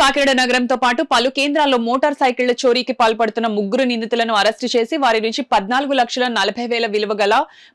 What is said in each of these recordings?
కాకినాడ నగరంతో పాటు పలు కేంద్రాల్లో మోటార్ సైకిళ్ల చోరీకి పాల్పడుతున్న 3 నిందితులను అరెస్టు చేసి వారి నుంచి 14,40,000 విలువ గల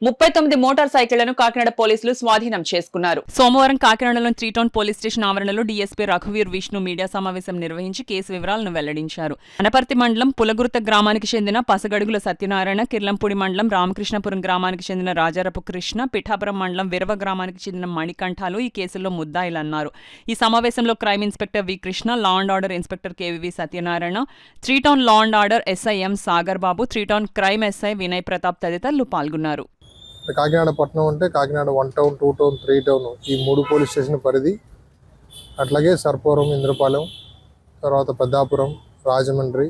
39 మోటార్ సైకిళ్లను కాకినాడ పోలీసులు స్వాధీనం చేసుకున్నారు. సోమవారం కాకినాడలోని 3 టౌన్ పోలీస్ స్టేషన్ ఆవరణలో డీఎస్పీ రఘువీర్ విష్ణు మీడియా సమావేశం నిర్వహించి కేసు వివరాలను వెల్లడించారు. అనపర్తి మండలం పులగుర్త గ్రామానికి చెందిన పసగడుగుల సత్యనారాయణ, కిర్లంపూడి మండలం రామకృష్ణపురం గ్రామానికి చెందిన రాజారపు కృష్ణ, పిఠాపురం మండలం విరవ గ్రామానికి చెందిన మణికంఠాలు ఈ కేసులో ముద్దాయిలన్నారు. ఈ సమావేశంలో crime inspector we Krishna, law and order inspector KVV Satyanarayana, 3 town law and order SI M Sagar Babu, 3 town crime SI Vinay Pratap తదితరులు పాల్గొన్నారు. కాకినాడ పట్టణం అంటే కాకినాడ 1 టౌన్, 2 టౌన్, 3 టౌన్ ఈ 3 పోలీస్ స్టేషన్ పరిధి, అట్లాగే సర్పవరం, ఇంద్రపాలెం, తర్వాత పెద్దాపురం, రాజమండ్రి,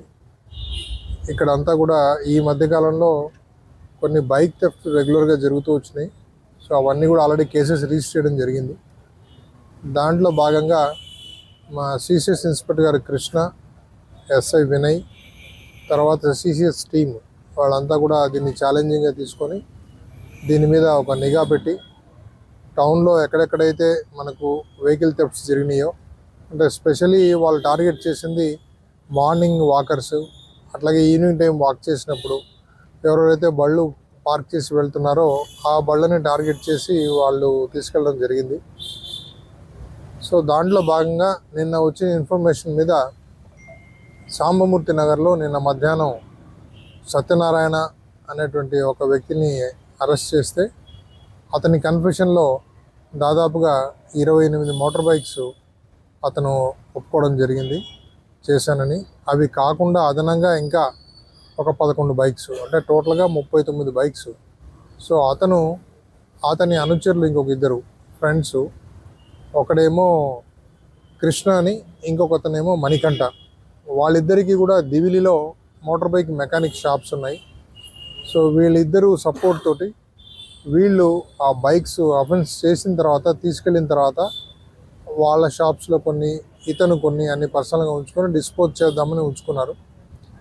ఇక్కడంతా కూడా ఈ మధ్యకాలంలో కొన్ని బైక్ థెఫ్ట్ రెగ్యులర్గా జరుగుతూ వచ్చినాయి. సో అవన్నీ కూడా ఆల్రెడీ కేసెస్ రిజిస్టర్ చేయడం జరిగింది. దాంట్లో భాగంగా మా సిసిఎస్ ఇన్స్పెక్టర్ గారు కృష్ణ, ఎస్ఐ వినయ్, తర్వాత సిసిఎస్ టీమ్ వాళ్ళంతా కూడా దీన్ని ఛాలెంజింగ్గా తీసుకొని దీని మీద ఒక నిఘా పెట్టి టౌన్లో ఎక్కడెక్కడైతే మనకు వెహికల్ థెఫ్ట్స్ జరిగినాయో, అంటే స్పెషలీ వాళ్ళు టార్గెట్ చేసింది మార్నింగ్ వాకర్స్, అట్లాగే ఈవినింగ్ టైం వాక్ చేసినప్పుడు ఎవరెవరైతే బళ్ళు పార్క్ చేసి వెళ్తున్నారో ఆ బళ్ళని టార్గెట్ చేసి వాళ్ళు తీసుకెళ్ళడం జరిగింది. సో దాంట్లో భాగంగా నిన్న వచ్చిన ఇన్ఫర్మేషన్ మీద సాంబమూర్తి నగర్లో నిన్న మధ్యాహ్నం సత్యనారాయణ అనేటువంటి ఒక వ్యక్తిని అరెస్ట్ చేస్తే అతని కన్ఫెషన్లో దాదాపుగా 28 మోటార్ బైక్స్ అతను ఒప్పుకోవడం జరిగింది చేశానని. అవి కాకుండా అదనంగా ఇంకా ఒక 11 బైక్స్, అంటే టోటల్గా 39 బైక్స్. సో అతని అనుచరులు ఇంకొక 2 ఫ్రెండ్స్, ఒకడేమో కృష్ణ అని, ఇంకొకతనేమో మణికంఠ, వాళ్ళిద్దరికీ కూడా దివిలిలో మోటార్ బైక్ మెకానిక్ షాప్స్ ఉన్నాయి. సో వీళ్ళిద్దరూ సపోర్ట్ తోటి వీళ్ళు ఆ బైక్స్ అఫెన్స్ చేసిన తర్వాత తీసుకెళ్ళిన తర్వాత వాళ్ళ షాప్స్లో కొన్ని, ఇతను కొన్ని అన్ని పర్సనల్గా ఉంచుకొని డిస్పోజ్ చేద్దామని ఉంచుకున్నారు.